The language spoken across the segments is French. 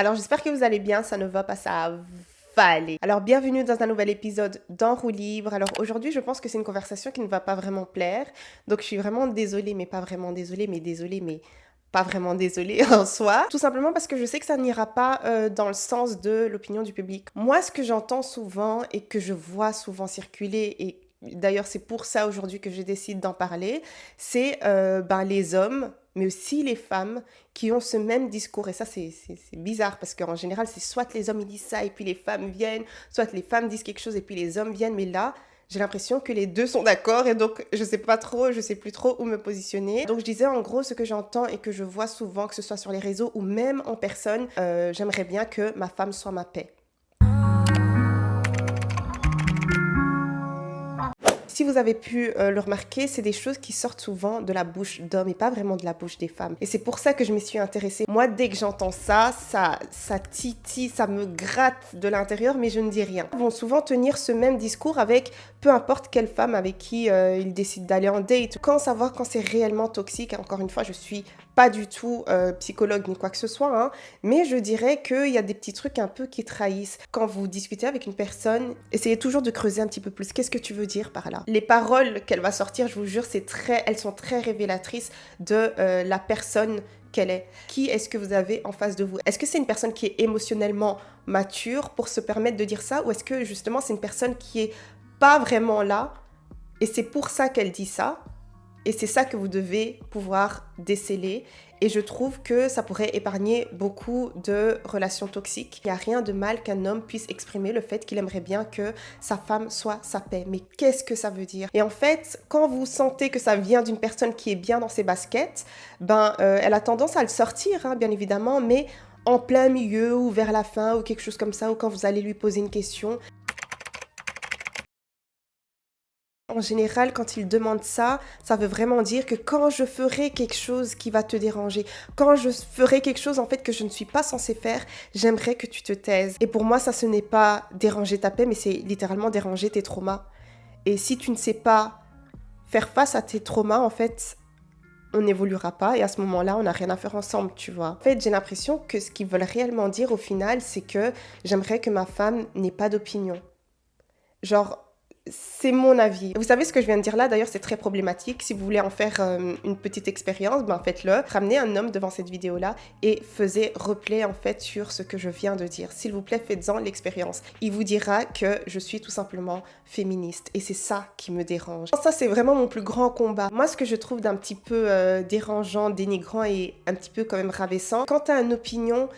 Alors j'espère que vous allez bien, ça ne va pas, ça va aller. Alors bienvenue dans un nouvel épisode d'En roue libre. Alors aujourd'hui je pense que c'est une conversation qui ne va pas vraiment plaire. Donc je suis vraiment désolée, mais pas vraiment désolée, mais pas vraiment désolée en soi. Tout simplement parce que je sais que ça n'ira pas dans le sens de l'opinion du public. Moi ce que j'entends souvent et que je vois souvent circuler et d'ailleurs c'est pour ça aujourd'hui que je décide d'en parler, c'est les hommes mais aussi les femmes qui ont ce même discours. Et ça, c'est bizarre parce qu'en général, c'est soit les hommes ils disent ça et puis les femmes viennent, soit les femmes disent quelque chose et puis les hommes viennent. Mais là, j'ai l'impression que les deux sont d'accord et donc je sais pas trop, je sais plus trop où me positionner. Donc je disais en gros ce que j'entends et que je vois souvent, que ce soit sur les réseaux ou même en personne, j'aimerais bien que ma femme soit ma paix. Si vous avez pu le remarquer, c'est des choses qui sortent souvent de la bouche d'hommes et pas vraiment de la bouche des femmes. Et c'est pour ça que je m'y suis intéressée. Moi, dès que j'entends ça, ça titille, ça me gratte de l'intérieur, mais je ne dis rien. Ils vont souvent tenir ce même discours avec peu importe quelle femme avec qui ils décident d'aller en date. Quand savoir quand c'est réellement toxique? Encore une fois, je suis pas du tout psychologue ni quoi que ce soit, hein, mais je dirais qu'il y a des petits trucs un peu qui trahissent. Quand vous discutez avec une personne, essayez toujours de creuser un petit peu plus. Qu'est-ce que tu veux dire par là? Les paroles qu'elle va sortir, je vous jure, elles sont très révélatrices de la personne qu'elle est. Qui est-ce que vous avez en face de vous? Est-ce que c'est une personne qui est émotionnellement mature pour se permettre de dire ça, ou est-ce que justement c'est une personne qui est pas vraiment là et c'est pour ça qu'elle dit ça? Et c'est ça que vous devez pouvoir déceler. Et je trouve que ça pourrait épargner beaucoup de relations toxiques. Il n'y a rien de mal qu'un homme puisse exprimer le fait qu'il aimerait bien que sa femme soit sa paix. Mais qu'est-ce que ça veut dire? Et en fait, quand vous sentez que ça vient d'une personne qui est bien dans ses baskets, elle a tendance à le sortir, hein, bien évidemment, mais en plein milieu ou vers la fin ou quelque chose comme ça, ou quand vous allez lui poser une question. En général, quand il demande ça, ça veut vraiment dire que quand je ferai quelque chose qui va te déranger, quand je ferai quelque chose en fait que je ne suis pas censée faire, j'aimerais que tu te taises. Et pour moi, ça ce n'est pas déranger ta paix, mais c'est littéralement déranger tes traumas. Et si tu ne sais pas faire face à tes traumas, en fait, on n'évoluera pas et à ce moment-là, on n'a rien à faire ensemble, tu vois. En fait, j'ai l'impression que ce qu'ils veulent réellement dire au final, c'est que j'aimerais que ma femme n'ait pas d'opinion. Genre, c'est mon avis. Vous savez ce que je viens de dire là, d'ailleurs, c'est très problématique. Si vous voulez en faire une petite expérience, faites-le. Ramenez un homme devant cette vidéo-là et faisez replay en fait sur ce que je viens de dire. S'il vous plaît, faites-en l'expérience. Il vous dira que je suis tout simplement féministe et c'est ça qui me dérange. Ça, c'est vraiment mon plus grand combat. Moi, ce que je trouve d'un petit peu dérangeant, dénigrant et un petit peu quand même rabaissant, quand tu as une opinion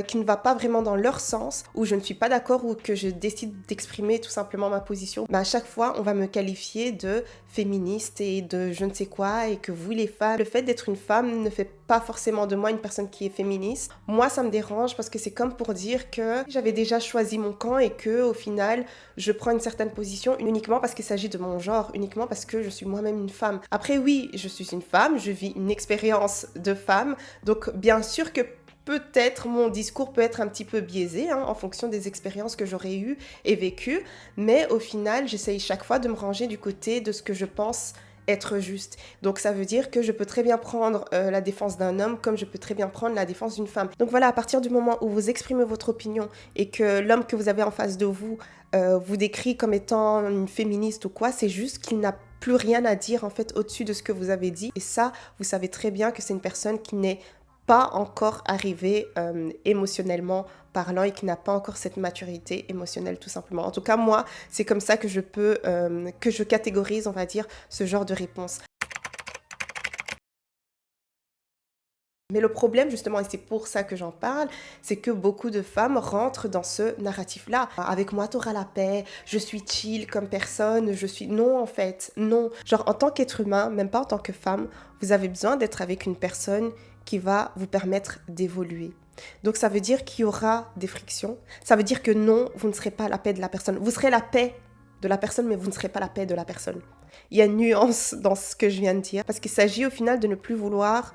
qui ne va pas vraiment dans leur sens, où je ne suis pas d'accord ou que je décide d'exprimer tout simplement ma position, à chaque fois on va me qualifier de féministe et de je ne sais quoi et que vous les femmes, le fait d'être une femme ne fait pas forcément de moi une personne qui est féministe. Moi ça me dérange parce que c'est comme pour dire que j'avais déjà choisi mon camp et que au final je prends une certaine position uniquement parce qu'il s'agit de mon genre, uniquement parce que je suis moi-même une femme. Après oui, je suis une femme, je vis une expérience de femme, donc bien sûr que peut-être mon discours peut être un petit peu biaisé hein, en fonction des expériences que j'aurais eues et vécues, mais au final, j'essaye chaque fois de me ranger du côté de ce que je pense être juste. Donc ça veut dire que je peux très bien prendre la défense d'un homme comme je peux très bien prendre la défense d'une femme. Donc voilà, à partir du moment où vous exprimez votre opinion et que l'homme que vous avez en face de vous vous décrit comme étant une féministe ou quoi, c'est juste qu'il n'a plus rien à dire en fait au-dessus de ce que vous avez dit. Et ça, vous savez très bien que c'est une personne qui n'est pas encore arrivé émotionnellement parlant et qui n'a pas encore cette maturité émotionnelle tout simplement. En tout cas, moi, c'est comme ça que que je catégorise, on va dire, ce genre de réponse. Mais le problème, justement, et c'est pour ça que j'en parle, c'est que beaucoup de femmes rentrent dans ce narratif-là. Avec moi, t'auras la paix, je suis chill comme personne, je suis... Non, en fait, non. Genre, en tant qu'être humain, même pas en tant que femme, vous avez besoin d'être avec une personne qui va vous permettre d'évoluer. Donc, ça veut dire qu'il y aura des frictions. Ça veut dire que non, vous ne serez pas la paix de la personne. Vous serez la paix de la personne, mais vous ne serez pas la paix de la personne. Il y a une nuance dans ce que je viens de dire, parce qu'il s'agit au final de ne plus vouloir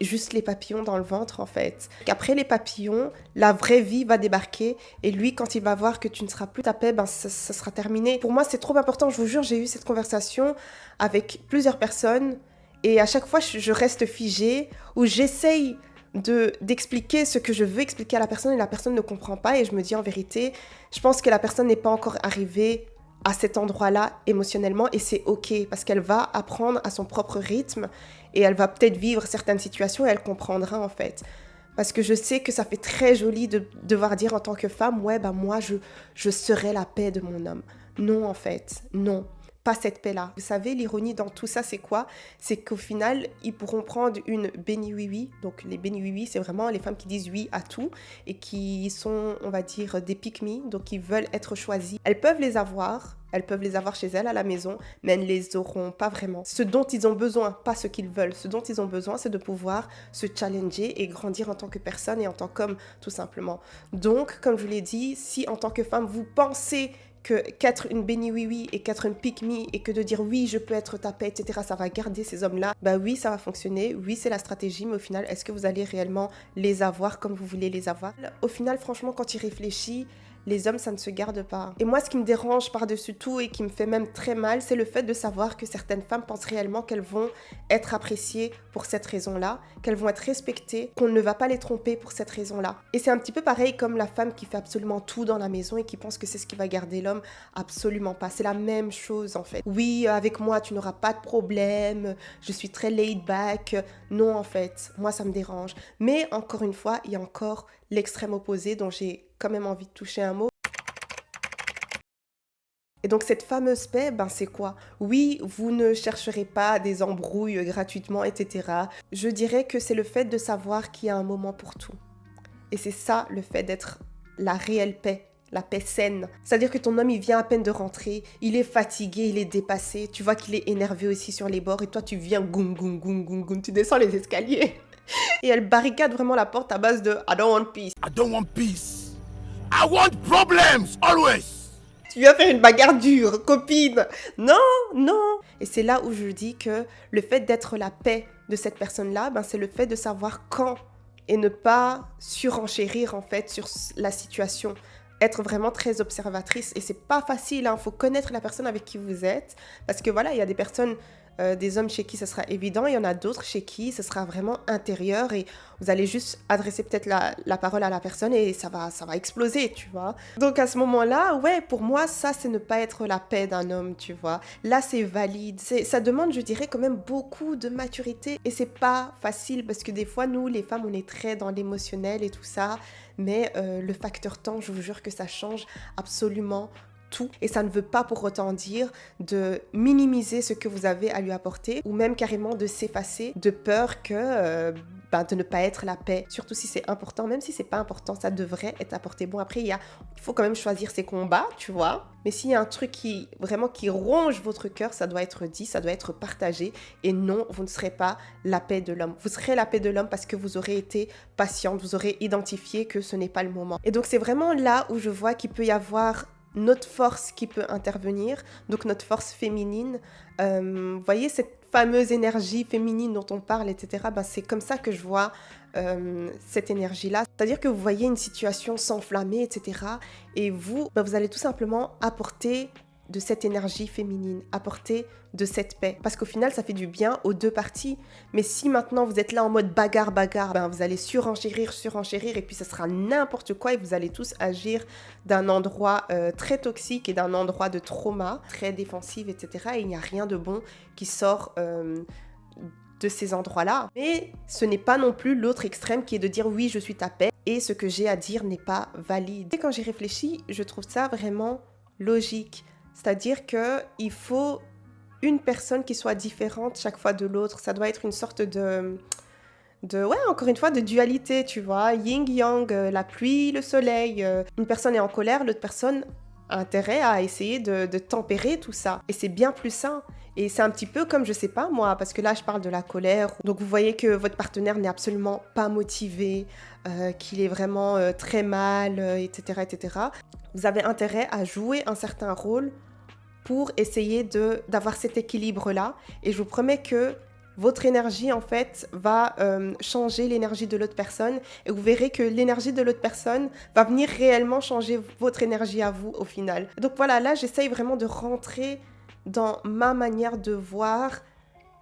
juste les papillons dans le ventre en fait. Après les papillons, la vraie vie va débarquer et lui quand il va voir que tu ne seras plus ta paix, ça sera terminé. Pour moi c'est trop important, je vous jure, j'ai eu cette conversation avec plusieurs personnes et à chaque fois je reste figée ou j'essaye d'expliquer ce que je veux expliquer à la personne et la personne ne comprend pas et je me dis en vérité, je pense que la personne n'est pas encore arrivée à cet endroit-là émotionnellement et c'est ok parce qu'elle va apprendre à son propre rythme et elle va peut-être vivre certaines situations et elle comprendra en fait. Parce que je sais que ça fait très joli de devoir dire en tant que femme, ouais, bah moi, je serai la paix de mon homme. Non, en fait, non, pas cette paix-là. Vous savez, l'ironie dans tout ça, c'est quoi? C'est qu'au final, ils pourront prendre une béni oui-oui. Donc, les béni oui-oui, c'est vraiment les femmes qui disent oui à tout et qui sont, on va dire, des pick-me, donc qui veulent être choisies. Elles peuvent les avoir chez elles à la maison, mais elles ne les auront pas vraiment. Ce dont ils ont besoin, pas ce qu'ils veulent. Ce dont ils ont besoin, c'est de pouvoir se challenger et grandir en tant que personne et en tant qu'homme, tout simplement. Donc, comme je l'ai dit, si en tant que femme, vous pensez qu'être une béni oui-oui et qu'être une pick-me et que de dire oui, je peux être ta paix, etc., ça va garder ces hommes-là, bah oui, ça va fonctionner, oui, c'est la stratégie, mais au final, est-ce que vous allez réellement les avoir comme vous voulez les avoir? Au final, franchement, quand il réfléchit, les hommes, ça ne se garde pas. Et moi, ce qui me dérange par-dessus tout et qui me fait même très mal, c'est le fait de savoir que certaines femmes pensent réellement qu'elles vont être appréciées pour cette raison-là, qu'elles vont être respectées, qu'on ne va pas les tromper pour cette raison-là. Et c'est un petit peu pareil comme la femme qui fait absolument tout dans la maison et qui pense que c'est ce qui va garder l'homme. Absolument pas. C'est la même chose en fait. Oui, avec moi, tu n'auras pas de problème, je suis très laid back. Non, en fait, moi, ça me dérange. Mais encore une fois, il y a encore l'extrême opposé dont j'ai quand même envie de toucher un mot. Et donc cette fameuse paix, ben c'est quoi? Oui, vous ne chercherez pas des embrouilles gratuitement, etc. Je dirais que c'est le fait de savoir qu'il y a un moment pour tout. Et c'est ça le fait d'être la réelle paix, la paix saine. C'est-à-dire que ton homme, il vient à peine de rentrer, il est fatigué, il est dépassé, tu vois qu'il est énervé aussi sur les bords et toi tu viens goum goum goum goum goum, tu descends les escaliers. Et elle barricade vraiment la porte à base de I don't want peace. I don't want peace. I want problems, always. Tu viens faire une bagarre dure, copine. Non, non. Et c'est là où je dis que le fait d'être la paix de cette personne-là, ben c'est le fait de savoir quand et ne pas surenchérir en fait sur la situation. Être vraiment très observatrice. Et c'est pas facile, hein. Faut connaître la personne avec qui vous êtes. Parce que voilà, il y a des personnes, des hommes chez qui ça sera évident. Il y en a d'autres chez qui ce sera vraiment intérieur. Et vous allez juste adresser peut-être la parole à la personne et ça va exploser, tu vois. Donc à ce moment-là, ouais, pour moi, ça, c'est ne pas être la paix d'un homme, tu vois. Là, c'est valide. Ça demande, je dirais, quand même beaucoup de maturité. Et c'est pas facile parce que des fois, nous, les femmes, on est très dans l'émotionnel et tout ça. Mais le facteur temps, je vous jure que ça change absolument tout. Et ça ne veut pas pour autant dire de minimiser ce que vous avez à lui apporter ou même carrément de s'effacer de peur que de ne pas être la paix. Surtout si c'est important, même si c'est pas important, ça devrait être apporté. Bon, après, il faut quand même choisir ses combats, tu vois. Mais s'il y a un truc qui ronge votre cœur, ça doit être dit, ça doit être partagé. Et non, vous ne serez pas la paix de l'homme. Vous serez la paix de l'homme parce que vous aurez été patiente, vous aurez identifié que ce n'est pas le moment. Et donc, c'est vraiment là où je vois qu'il peut y avoir notre force qui peut intervenir, donc notre force féminine. Vous voyez cette fameuse énergie féminine dont on parle, etc. C'est comme ça que je vois cette énergie-là. C'est-à-dire que vous voyez une situation s'enflammer, etc. Et vous allez tout simplement apporter de cette énergie féminine, apporter de cette paix. Parce qu'au final, ça fait du bien aux deux parties. Mais si maintenant vous êtes là en mode bagarre, vous allez surenchérir, et puis ça sera n'importe quoi et vous allez tous agir d'un endroit très toxique et d'un endroit de trauma, très défensif, etc. Et il n'y a rien de bon qui sort de ces endroits-là. Mais ce n'est pas non plus l'autre extrême qui est de dire oui, je suis ta paix et ce que j'ai à dire n'est pas valide. Et quand j'y réfléchis, je trouve ça vraiment logique. C'est-à-dire qu'il faut une personne qui soit différente chaque fois de l'autre. Ça doit être une sorte encore une fois, de dualité, tu vois. Yin-yang, la pluie, le soleil. Une personne est en colère, l'autre personne a intérêt à essayer de tempérer tout ça. Et c'est bien plus sain. Et c'est un petit peu comme, je sais pas moi, parce que là je parle de la colère. Donc vous voyez que votre partenaire n'est absolument pas motivé, qu'il est vraiment très mal, etc., etc. Vous avez intérêt à jouer un certain rôle pour essayer d'avoir cet équilibre-là. Et je vous promets que votre énergie, en fait, va changer l'énergie de l'autre personne. Et vous verrez que l'énergie de l'autre personne va venir réellement changer votre énergie à vous, au final. Donc voilà, là, j'essaye vraiment de rentrer dans ma manière de voir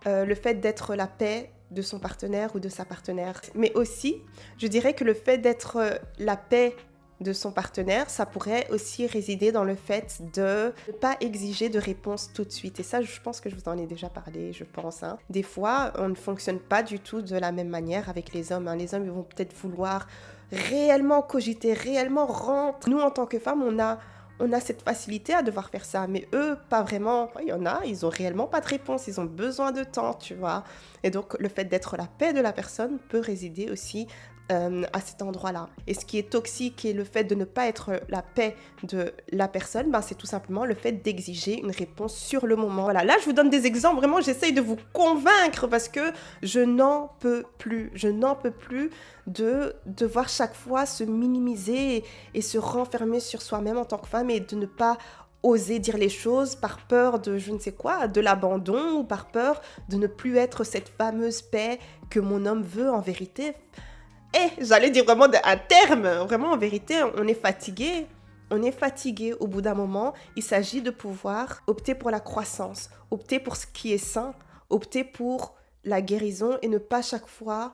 le fait d'être la paix de son partenaire ou de sa partenaire. Mais aussi, je dirais que le fait d'être la paix de son partenaire, ça pourrait aussi résider dans le fait de ne pas exiger de réponse tout de suite. Et ça, je pense que je vous en ai déjà parlé, je pense. Des fois, on ne fonctionne pas du tout de la même manière avec les hommes. Les hommes, ils vont peut-être vouloir réellement cogiter, réellement rentrer. Nous, en tant que femmes, on a cette facilité à devoir faire ça, mais eux, pas vraiment. Il y en a, ils ont réellement pas de réponse, ils ont besoin de temps, tu vois. Et donc, le fait d'être la paix de la personne peut résider aussi à cet endroit-là. Et ce qui est toxique et le fait de ne pas être la paix de la personne, c'est tout simplement le fait d'exiger une réponse sur le moment. Voilà, là je vous donne des exemples, vraiment j'essaye de vous convaincre parce que je n'en peux plus de devoir chaque fois se minimiser et se renfermer sur soi-même en tant que femme et de ne pas oser dire les choses par peur de je ne sais quoi, de l'abandon ou par peur de ne plus être cette fameuse paix que mon homme veut en vérité. J'allais dire vraiment un terme, vraiment en vérité, on est fatigué. On est fatigué au bout d'un moment. Il s'agit de pouvoir opter pour la croissance, opter pour ce qui est sain, opter pour la guérison et ne pas chaque fois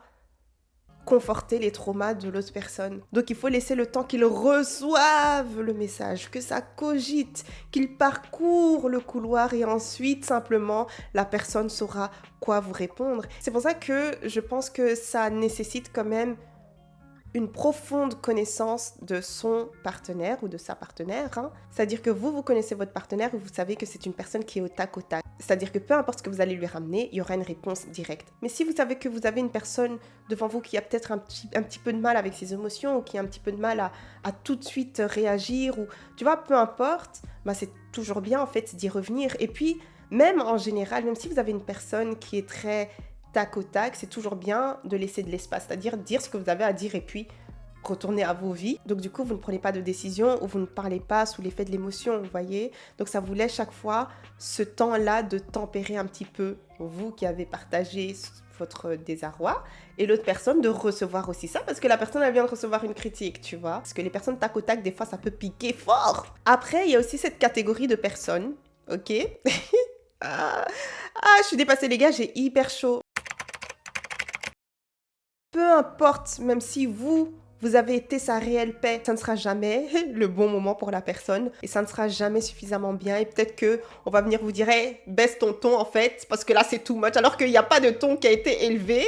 conforter les traumas de l'autre personne. Donc il faut laisser le temps qu'il reçoive le message, que ça cogite, qu'il parcourt le couloir et ensuite simplement la personne saura quoi vous répondre. C'est pour ça que je pense que ça nécessite quand même une profonde connaissance de son partenaire ou de sa partenaire. C'est-à-dire que vous connaissez votre partenaire et vous savez que c'est une personne qui est au tac au tac. C'est-à-dire que peu importe ce que vous allez lui ramener, il y aura une réponse directe. Mais si vous savez que vous avez une personne devant vous qui a peut-être un petit peu de mal avec ses émotions ou qui a un petit peu de mal à tout de suite réagir, ou tu vois, peu importe, c'est toujours bien en fait d'y revenir. Et puis, même en général, même si vous avez une personne qui est très tac au tac, c'est toujours bien de laisser de l'espace, c'est-à-dire dire ce que vous avez à dire et puis retourner à vos vies. Donc du coup, vous ne prenez pas de décision ou vous ne parlez pas sous l'effet de l'émotion, vous voyez. Donc ça vous laisse chaque fois ce temps-là de tempérer un petit peu, vous qui avez partagé votre désarroi, et l'autre personne de recevoir aussi ça, parce que la personne, elle vient de recevoir une critique, tu vois. Parce que les personnes tac au tac, des fois, ça peut piquer fort. Après, il y a aussi cette catégorie de personnes, ok. Je suis dépassée les gars, j'ai hyper chaud. Peu importe, même si vous avez été sa réelle paix, ça ne sera jamais le bon moment pour la personne et ça ne sera jamais suffisamment bien. Et peut-être qu'on va venir vous dire hey, baisse ton ton en fait, parce que là c'est too much, alors qu'il n'y a pas de ton qui a été élevé.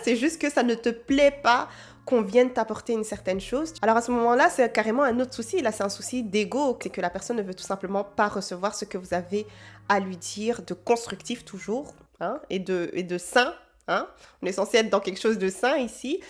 C'est juste que ça ne te plaît pas qu'on vienne t'apporter une certaine chose. Alors à ce moment-là, c'est carrément un autre souci. Là, c'est un souci d'ego. C'est que la personne ne veut tout simplement pas recevoir ce que vous avez à lui dire de constructif toujours et de sain. On est censé être dans quelque chose de sain ici.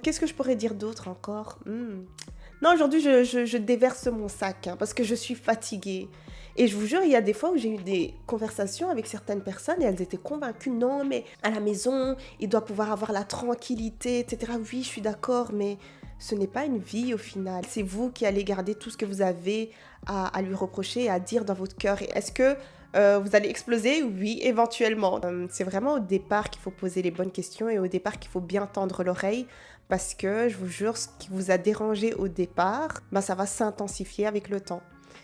Qu'est-ce que je pourrais dire d'autre encore Non, aujourd'hui, je déverse mon sac parce que je suis fatiguée. Et je vous jure, il y a des fois où j'ai eu des conversations avec certaines personnes et elles étaient convaincues, non, mais à la maison, il doit pouvoir avoir la tranquillité, etc. Oui, je suis d'accord, mais ce n'est pas une vie au final. C'est vous qui allez garder tout ce que vous avez à lui reprocher et à dire dans votre cœur. Et est-ce que vous allez exploser? Oui, éventuellement. C'est vraiment au départ qu'il faut poser les bonnes questions et au départ qu'il faut bien tendre l'oreille parce que je vous jure, ce qui vous a dérangé au départ, ça va s'intensifier avec le temps.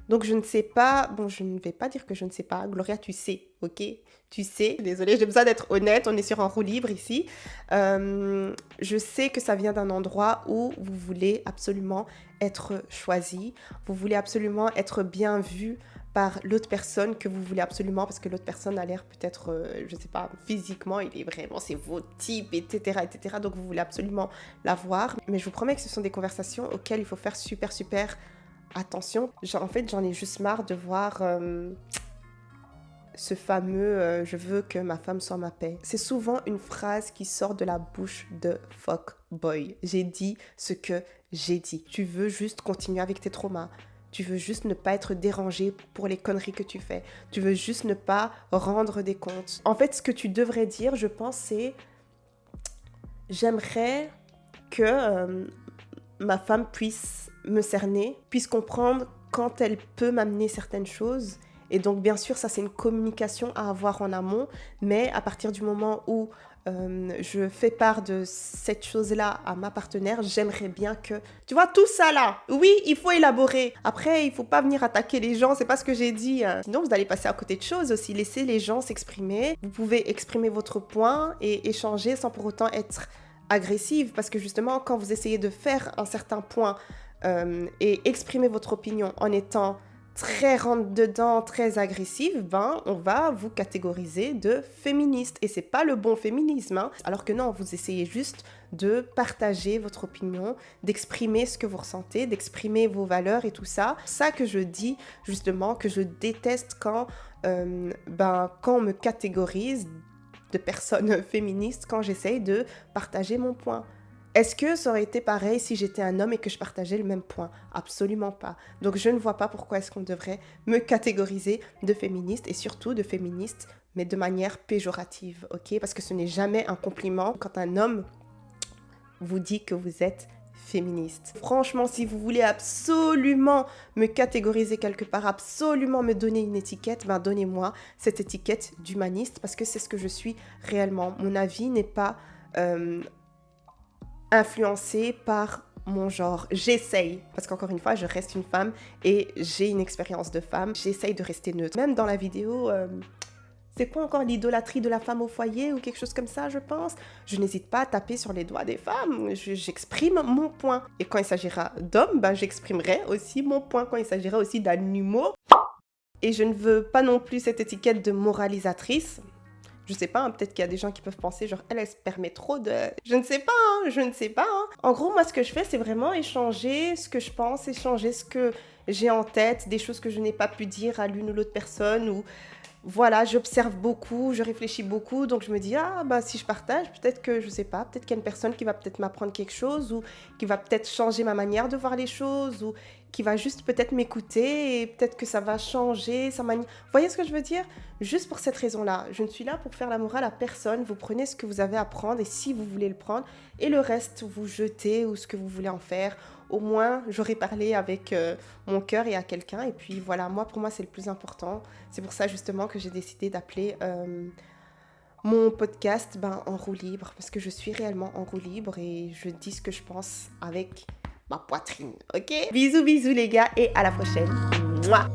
Donc je ne sais pas, je ne vais pas dire que je ne sais pas. Gloria, tu sais, ok? Tu sais, désolée, j'ai besoin d'être honnête, on est sur un roue libre ici. Je sais que ça vient d'un endroit où vous voulez absolument être choisi, vous voulez absolument être bien vu par l'autre personne que vous voulez absolument, parce que l'autre personne a l'air peut-être, je sais pas, physiquement, il est vraiment, c'est votre type, etc., etc. Donc vous voulez absolument l'avoir. Mais je vous promets que ce sont des conversations auxquelles il faut faire super attention. En fait, j'en ai juste marre de voir ce fameux je veux que ma femme soit ma paix. C'est souvent une phrase qui sort de la bouche de fuck boy. J'ai dit ce que j'ai dit. Tu veux juste continuer avec tes traumas. Tu veux juste ne pas être dérangé pour les conneries que tu fais. Tu veux juste ne pas rendre des comptes. En fait, ce que tu devrais dire, je pense, c'est j'aimerais que ma femme puisse me cerner, puisse comprendre quand elle peut m'amener certaines choses. Et donc, bien sûr, ça, c'est une communication à avoir en amont. Mais à partir du moment où je fais part de cette chose-là à ma partenaire, j'aimerais bien que... Tu vois, tout ça là, oui, il faut élaborer. Après, il faut pas venir attaquer les gens, c'est pas ce que j'ai dit, hein. Sinon, vous allez passer à côté de choses aussi. Laissez les gens s'exprimer. Vous pouvez exprimer votre point et échanger sans pour autant être agressive, parce que justement, quand vous essayez de faire un certain point et exprimer votre opinion en étant très rentre-dedans, très agressive, ben, on va vous catégoriser de féministe. Et c'est pas le bon féminisme, hein. Alors que non, vous essayez juste de partager votre opinion, d'exprimer ce que vous ressentez, d'exprimer vos valeurs et tout ça. C'est ça que je dis, justement, que je déteste quand on me catégorise de personnes féministes, quand j'essaye de partager mon point. Est-ce que ça aurait été pareil si j'étais un homme et que je partageais le même point? Absolument pas. Donc je ne vois pas pourquoi est-ce qu'on devrait me catégoriser de féministe, et surtout de féministe, mais de manière péjorative, ok? Parce que ce n'est jamais un compliment quand un homme vous dit que vous êtes féministe. Franchement, si vous voulez absolument me catégoriser quelque part, absolument me donner une étiquette, ben donnez-moi cette étiquette d'humaniste, parce que c'est ce que je suis réellement. Mon avis n'est pas... influencée par mon genre. J'essaye, parce qu'encore une fois, je reste une femme et j'ai une expérience de femme. J'essaye de rester neutre. Même dans la vidéo, c'est quoi encore, l'idolâtrie de la femme au foyer ou quelque chose comme ça, je pense. Je n'hésite pas à taper sur les doigts des femmes. J'exprime mon point. Et quand il s'agira d'hommes, ben, j'exprimerai aussi mon point. Quand il s'agira aussi d'un humour. Et je ne veux pas non plus cette étiquette de moralisatrice. Je sais pas, hein, peut-être qu'il y a des gens qui peuvent penser genre elle se permet trop de... Je ne sais pas, hein. En gros, moi, ce que je fais, c'est vraiment échanger ce que je pense, échanger ce que j'ai en tête, des choses que je n'ai pas pu dire à l'une ou l'autre personne, ou voilà, j'observe beaucoup, je réfléchis beaucoup, donc je me dis, ah, bah, si je partage, peut-être que, je sais pas, peut-être qu'il y a une personne qui va peut-être m'apprendre quelque chose, ou qui va peut-être changer ma manière de voir les choses, ou qui va juste peut-être m'écouter, et peut-être que ça va changer sa manière... Vous voyez ce que je veux dire? Juste pour cette raison-là, je ne suis là pour faire la morale à personne, vous prenez ce que vous avez à prendre, et si vous voulez le prendre, et le reste, vous jetez, ou ce que vous voulez en faire. Au moins, j'aurais parlé avec mon cœur et à quelqu'un, et puis voilà, pour moi, c'est le plus important. C'est pour ça, justement, que j'ai décidé d'appeler mon podcast en roue libre, parce que je suis réellement en roue libre, et je dis ce que je pense avec ma poitrine, ok? Bisous, bisous les gars, et à la prochaine. Mouah.